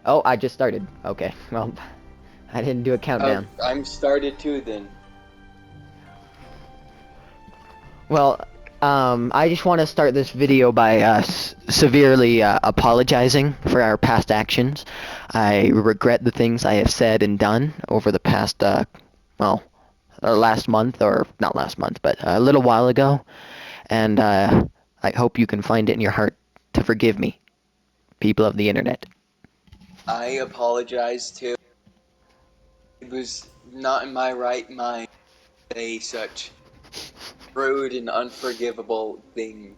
Oh, I just started. Okay, well, I didn't do a countdown. I'm started too then. Well, I just want to start this video by severely apologizing for our past actions. I regret the things I have said and done over the past, last month, or not last month, but a little while ago. And I hope you can find it in your heart to forgive me, people of the internet. I apologize too. It was not in my right mind to say such rude and unforgivable things.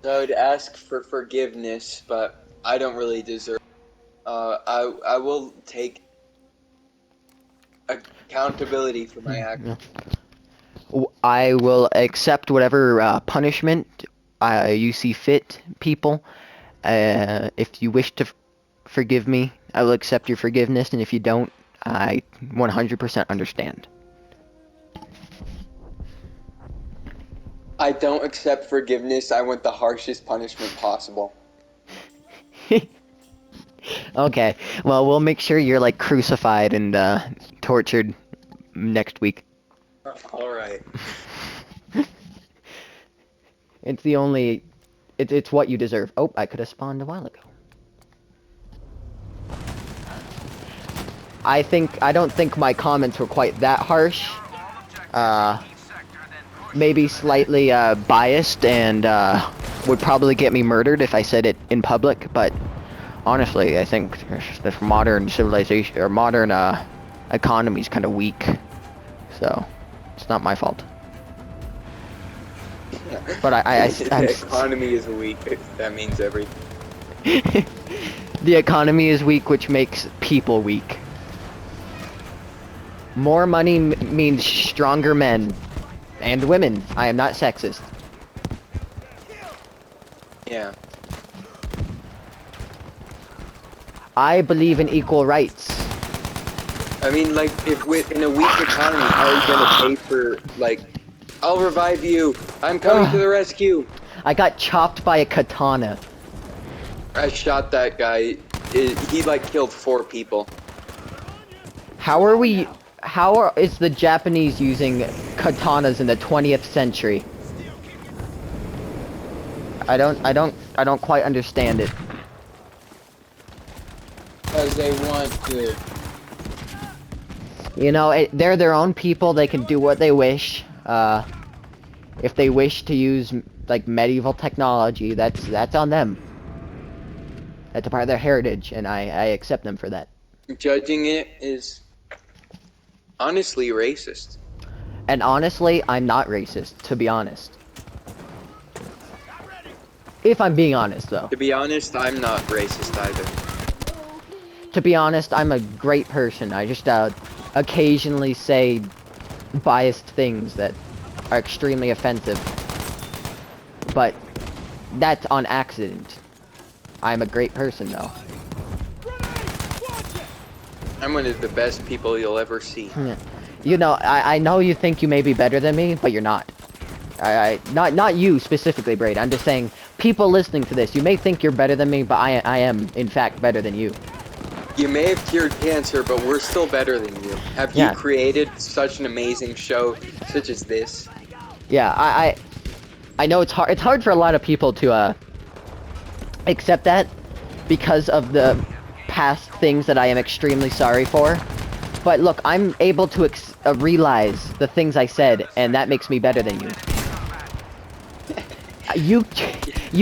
So I'd ask for forgiveness, but I don't really deserve. I will take accountability for my act. I will accept whatever punishment you see fit, people. If you wish to forgive me, I will accept your forgiveness, and if you don't, I 100% understand. I don't accept forgiveness. I want the harshest punishment possible. Okay, well, we'll make sure you're, like, crucified and tortured next week. Alright. It's the only... It's what you deserve. Oh, I could have spawned a while ago. I don't think my comments were quite that harsh. Maybe slightly biased and would probably get me murdered if I said it in public, but honestly, I think this modern civilization or modern economy is kind of weak, so it's not my fault. But The economy is weak. That means everything. The economy is weak, which makes people weak. More money means stronger men. And women. I am not sexist. Yeah. I believe in equal rights. I mean, like, in a weak economy, how are you gonna pay for, like, I'll revive you, I'm coming to the rescue. I got chopped by a katana. I shot that guy. He, like, killed 4 people. How is the Japanese using katanas in the 20th century? I don't quite understand it. Because they want to. You know, they're their own people, they can do what they wish. If they wish to use, like, medieval technology, that's on them. That's a part of their heritage, and I accept them for that. Judging it is honestly racist. And honestly, I'm not racist, to be honest. If I'm being honest, though. To be honest, I'm not racist either. To be honest, I'm a great person. I just occasionally say biased things that are extremely offensive. But that's on accident. I'm a great person, though. I'm one of the best people you'll ever see. You know, I know you think you may be better than me, but you're not. Not you specifically, Braid. I'm just saying, people listening to this, you may think you're better than me, but I am, in fact, better than you. You may have cured cancer, but we're still better than you. Have you created such an amazing show, such as this? Yeah, I know it's hard. It's hard for a lot of people to accept that because of the past things that I am extremely sorry for. But look, I'm able to realize the things I said, and that makes me better than you. You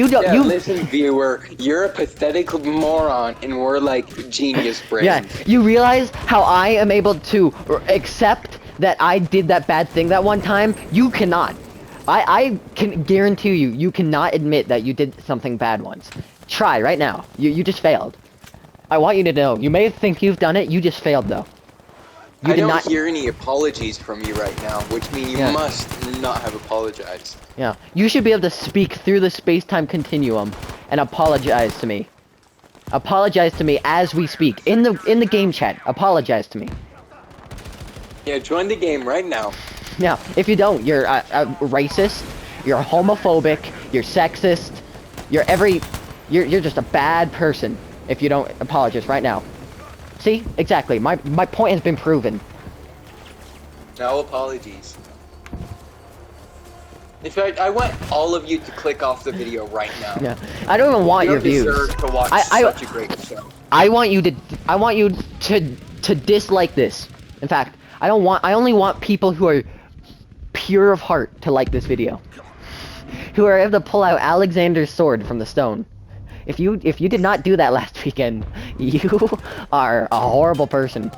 don't. Yeah, you listen, viewer, you're a pathetic moron, and we're like genius brains. Yeah, you realize how I am able to accept that I did that bad thing that one time? You cannot. I can guarantee you, you cannot admit that you did something bad once. Try right now. You just failed. I want you to know. You may think you've done it. You just failed, though. I don't hear any apologies from you right now, which means you must not have apologized. Yeah, you should be able to speak through the space-time continuum and apologize to me. Apologize to me as we speak in the game chat. Apologize to me. Yeah, join the game right now. Now, if you don't, you're a racist. You're homophobic. You're sexist. You're just a bad person. if you don't apologize right now. See? Exactly. My point has been proven. No apologies. In fact, I want all of you to click off the video right now. Yeah. I don't even want You your don't views. deserve to watch I such a great show. I want you to dislike this. In fact, I only want people who are pure of heart to like this video. Who are able to pull out Alexander's sword from the stone. If you did not do that last weekend, you are a horrible person.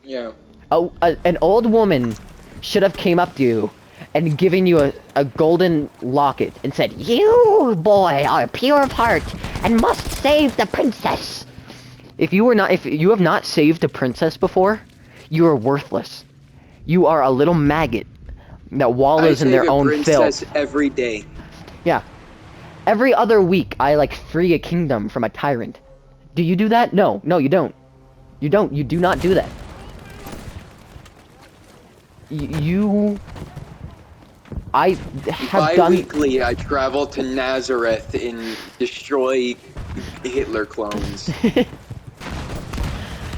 Yeah. An old woman should have came up to you and given you a golden locket and said, "You, boy, are pure of heart and must save the princess." If you have not saved a princess before, you are worthless. You are a little maggot that wallows in their own filth. Every day. Yeah. Every other week, I like free a kingdom from a tyrant. Do you do that? No, you don't. You don't. You do not do that. I have done. Bi-weekly, I travel to Nazareth and destroy Hitler clones.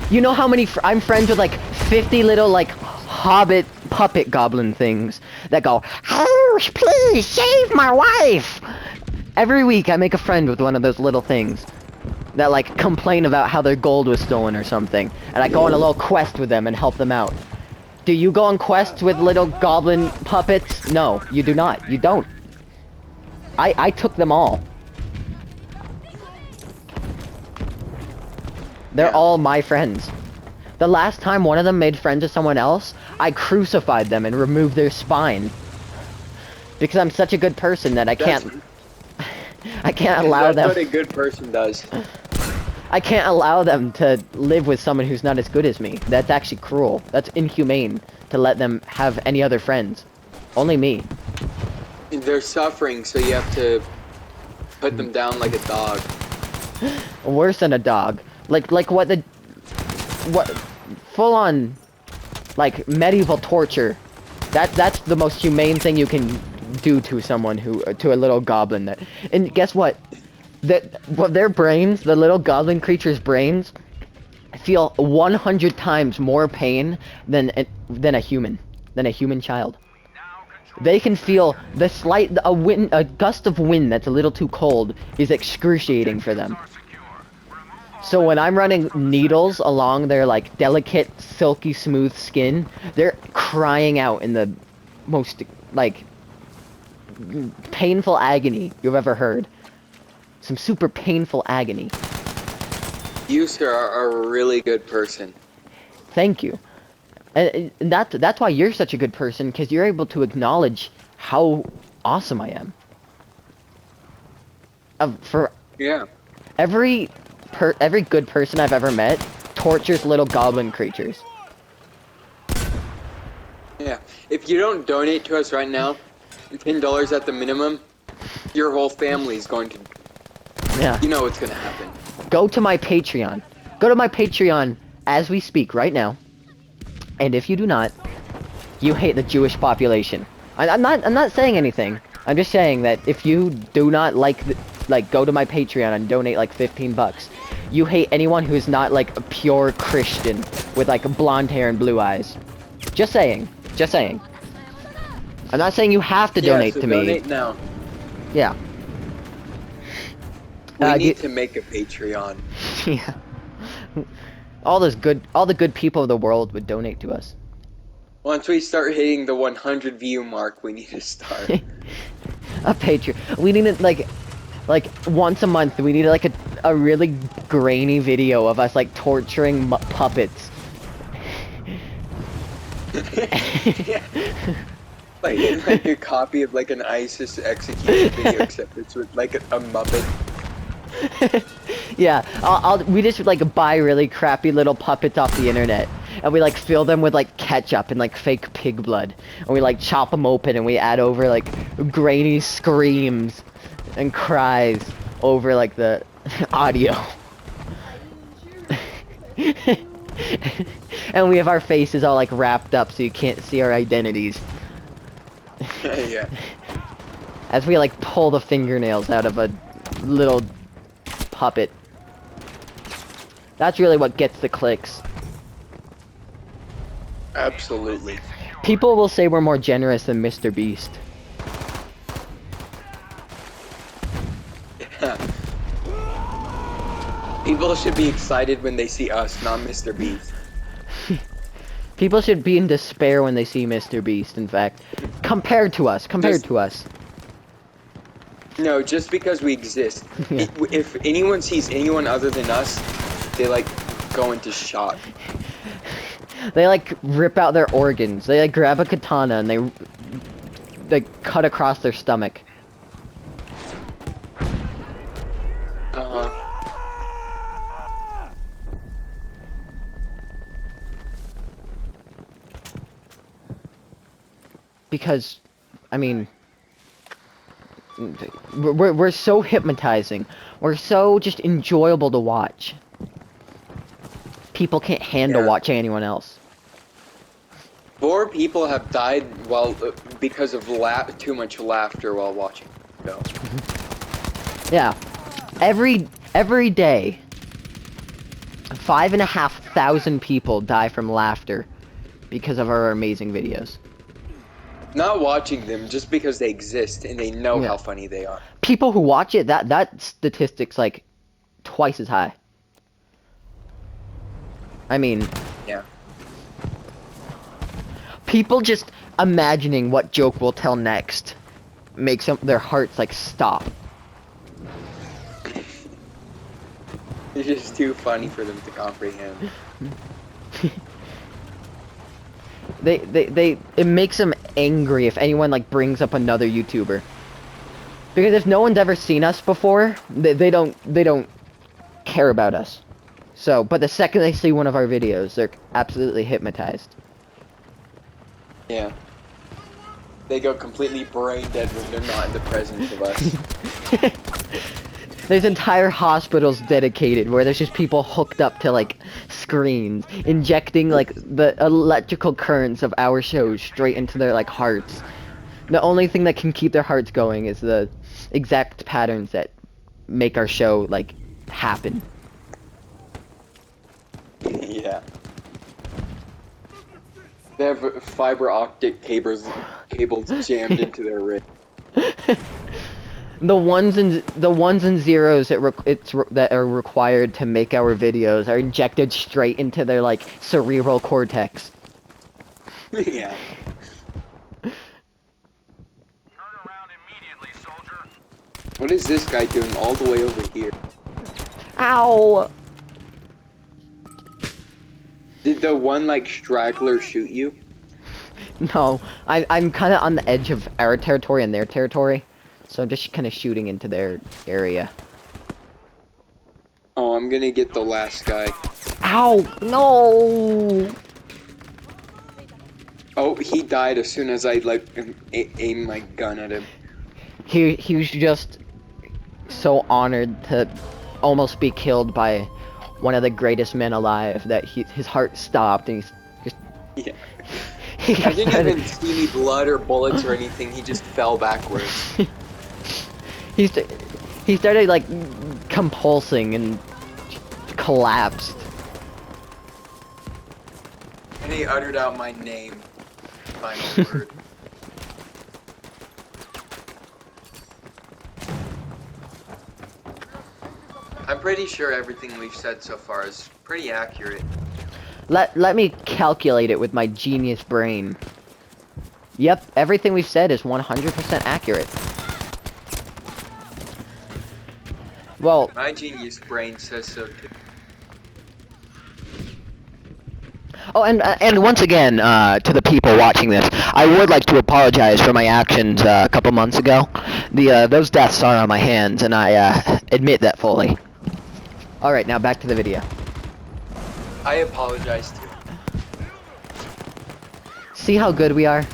You know how many I'm friends with like 50 little like hobbit puppet goblin things that go, "Oh, please save my wife." Every week I make a friend with one of those little things that like complain about how their gold was stolen or something, and I go on a little quest with them and help them out. Do you go on quests with little goblin puppets? No, you do not. You don't. I took them all. They're all my friends. The last time one of them made friends with someone else, I crucified them and removed their spine. Because I'm such a good person that I can't allow them. That's what a good person does. I can't allow them to live with someone who's not as good as me. That's actually cruel. That's inhumane to let them have any other friends. Only me. They're suffering, so you have to put them down like a dog. Worse than a dog. Like what full on like medieval torture. That's the most humane thing you can do to someone to a little goblin that. And guess what? Their brains, the little goblin creature's brains, feel 100 times more pain than a human child. They can feel a gust of wind that's a little too cold is excruciating for them. So when I'm running needles along their like delicate, silky smooth skin, they're crying out in the most like painful agony you've ever heard. Some super painful agony. You, sir, are a really good person. Thank you. And that's why you're such a good person, because you're able to acknowledge how awesome I am. For every good person I've ever met tortures little goblin creatures. Yeah. If you don't donate to us right now, $10 at the minimum, your whole family's going to. Yeah. You know what's gonna happen. Go to my Patreon. Go to my Patreon as we speak right now. And if you do not, you hate the Jewish population. I'm not saying anything. I'm just saying that if you do not go to my Patreon and donate like 15 bucks, you hate anyone who's not like a pure Christian with like blonde hair and blue eyes. Just saying. Just saying. I'm not saying you have to donate so to me. Donate now. Yeah. We need to make a Patreon. Yeah. All the good people of the world would donate to us. Once we start hitting the 100 view mark, we need to start. A Patreon. We need it like once a month. We need like a really grainy video of us like torturing puppets. Yeah. Like a copy of like an ISIS execution video, except it's with like a Muppet. Yeah, we just like buy really crappy little puppets off the internet, and we like fill them with like ketchup and like fake pig blood, and we like chop them open and we add over like grainy screams and cries over like the audio. And we have our faces all like wrapped up so you can't see our identities. Yeah. As we like pull the fingernails out of a little puppet. That's really what gets the clicks. Absolutely. People will say we're more generous than Mr. Beast. People should be excited when they see us, not Mr. Beast. People should be in despair when they see Mr. Beast, in fact. Compared to us. No, just because we exist. Yeah. If anyone sees anyone other than us, they like go into shock. They like rip out their organs. They like grab a katana and they cut across their stomach. Uh-huh. Because, I mean, we're so hypnotizing. We're so just enjoyable to watch. People can't handle Yeah. watching anyone else. 4 people have died because of too much laughter while watching. No. Yeah. Every day, 5,500 people die from laughter because of our amazing videos. Not watching them just because they exist and they know Yeah. how funny they are. People who watch it, that statistic's like twice as high. I mean, Yeah. people just imagining what joke we'll tell next makes their hearts like stop. It's just too funny for them to comprehend. It makes them angry if anyone like brings up another YouTuber. Because if no one's ever seen us before, they don't care about us. So, but the second they see one of our videos, they're absolutely hypnotized. Yeah. They go completely brain dead when they're not in the presence of us. There's entire hospitals dedicated where there's just people hooked up to like screens, injecting like the electrical currents of our shows straight into their like hearts. The only thing that can keep their hearts going is the exact patterns that make our show like happen. Yeah. They have fiber optic cables jammed into their rig. The ones and zeros that are required to make our videos are injected straight into their like cerebral cortex. Yeah. What is this guy doing all the way over here? Ow! Did the one like straggler shoot you? No, I'm kind of on the edge of our territory and their territory, so I'm just kind of shooting into their area. Oh, I'm gonna get the last guy. Ow! No! Oh, he died as soon as I like aimed my gun at him. He was just so honored to almost be killed by one of the greatest men alive that his heart stopped and he's just Yeah. he I didn't started- even see any blood or bullets or anything. He just fell backwards. he started like compulsing and collapsed. And he uttered out my name. Final word. I'm pretty sure everything we've said so far is pretty accurate. Let me calculate it with my genius brain. Yep, everything we've said is 100% accurate. Well, My genius brain says so too. oh, and once again, to the people watching this, I would like to apologize for my actions a couple months ago. Those deaths are on my hands, and I admit that fully. All right, now back to the video. I apologize too. See how good we are?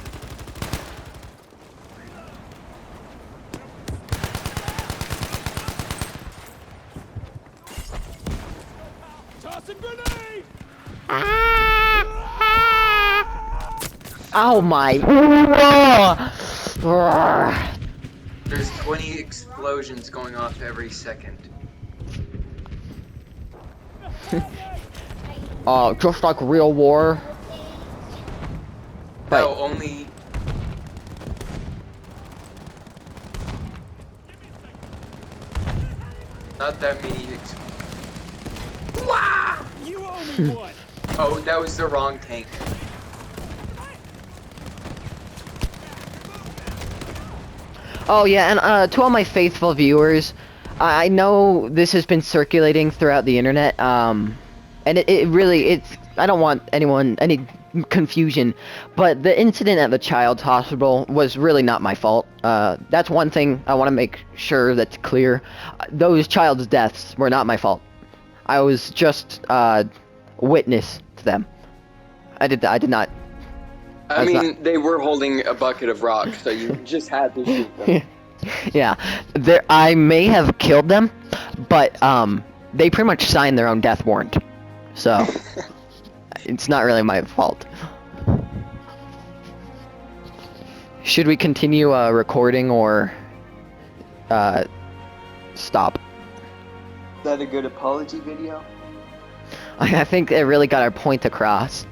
Oh my! There's 20 explosions going off every second. Just like real war. But No, only... Not that many You owe me one. Oh, that was the wrong tank. oh yeah, and to all my faithful viewers, I know this has been circulating throughout the internet, and it really, I don't want any confusion, but the incident at the child's hospital was really not my fault. That's one thing I want to make sure that's clear. Those child's deaths were not my fault. I was just witness to them. I did not. I That's mean, they were holding a bucket of rocks, so you just had to shoot them. Yeah, I may have killed them, but they pretty much signed their own death warrant, so it's not really my fault. Should we continue recording or stop? Is that a good apology video? I think it really got our point across.